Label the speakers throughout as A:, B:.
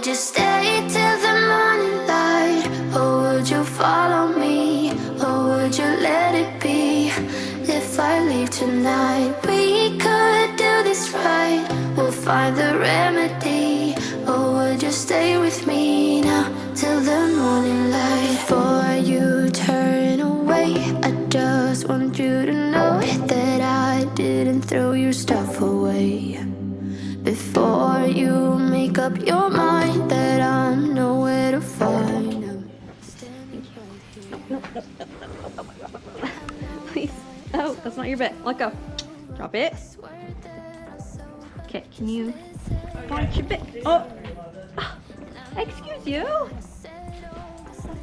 A: would you stay till the morning light? Or would you follow me? Or would you let it be? If I leave tonight, we could do this right. We'll find the remedy. Or would you stay with me now till the morning light? Before you turn away, I just want you to know that I didn't throw your stuff away. Before you make up your mind that I'm nowhere to find, I'm standing right here.
B: Please. Oh, that's not your bit. Let go. Drop it. Okay, can you watch your bit? Oh! Excuse you?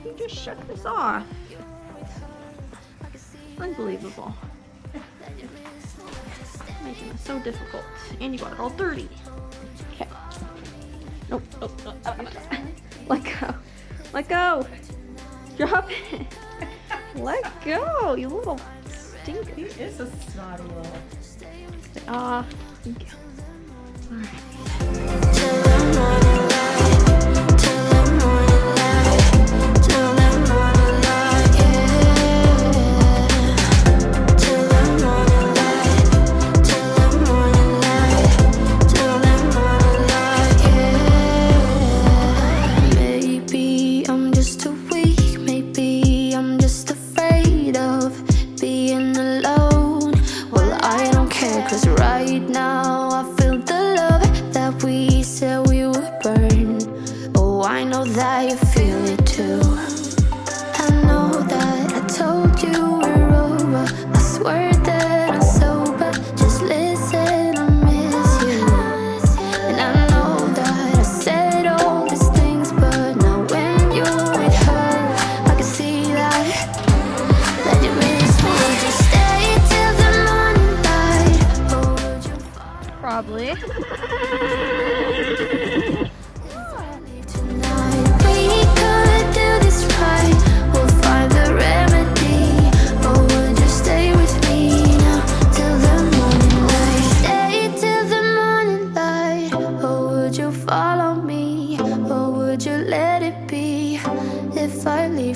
B: You just shook this off. Unbelievable. Making it so difficult. And you got it all dirty. Okay. Nope. Oh, let go. Let go. Drop it. Let go, you little stinker.
C: He is a snotty little.
B: Ah, thank you. All right. Probably.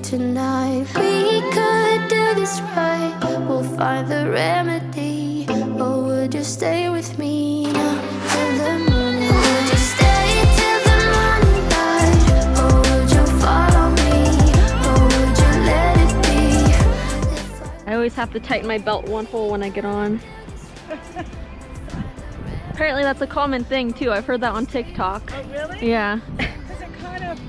A: Tonight we could do this right. We'll find the remedy. Or would you stay with me now till the morning? Would you stay till the morning light? Or would you follow me? Or would you let it be?
B: I always have to tighten my belt one hole when I get on. Apparently that's a common thing too. I've heard that on TikTok.
C: Oh, really?
B: Yeah.
C: Because it kind of,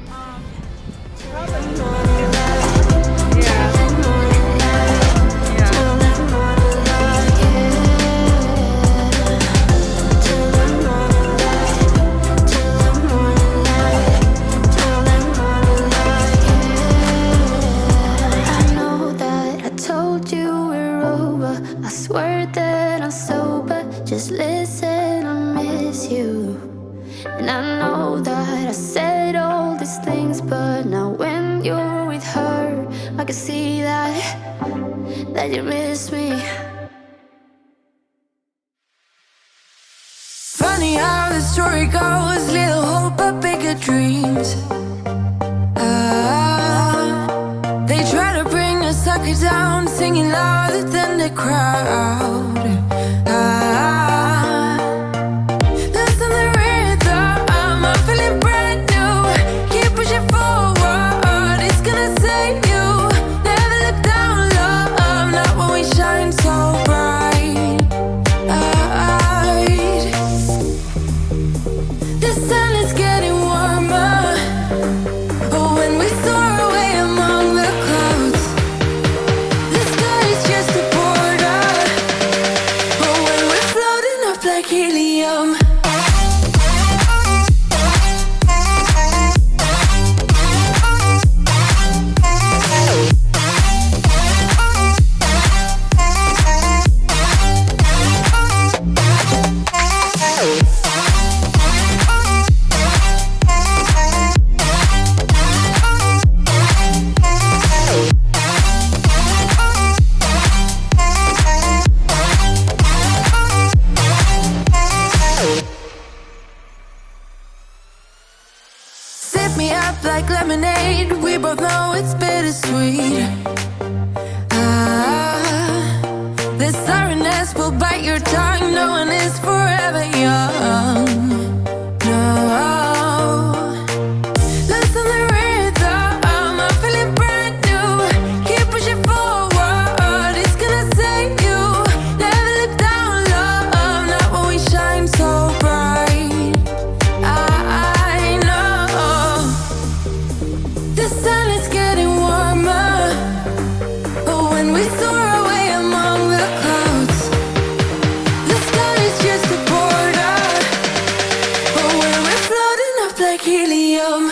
A: I swear that I'm sober. Just listen, I miss you. And I know that I said all these things, but now when you're with her, I can see that you miss me.
D: Funny how the story goes, little hope but bigger dreams. They try to bring a sucker down, singing louder than the crowd. Listen the rhythm, I'm feeling brand new. Keep pushing forward, it's gonna save you. Never look down, love, not when we shine so bright. The sun is getting warmer, but when we soar away among the clouds, the sky is just a border. lift me up like lemonade. We both know it's bittersweet. This sorrowness will bite your tongue. No one is forever young. No. Listen the rhythm, I'm feeling brand new. Keep pushing forward, it's gonna save you. Never look down, love, not when we shine so bright. I know the sun is getting warmer, but when we soar away among the clouds, the sky is just a border. But when we're floating up like helium.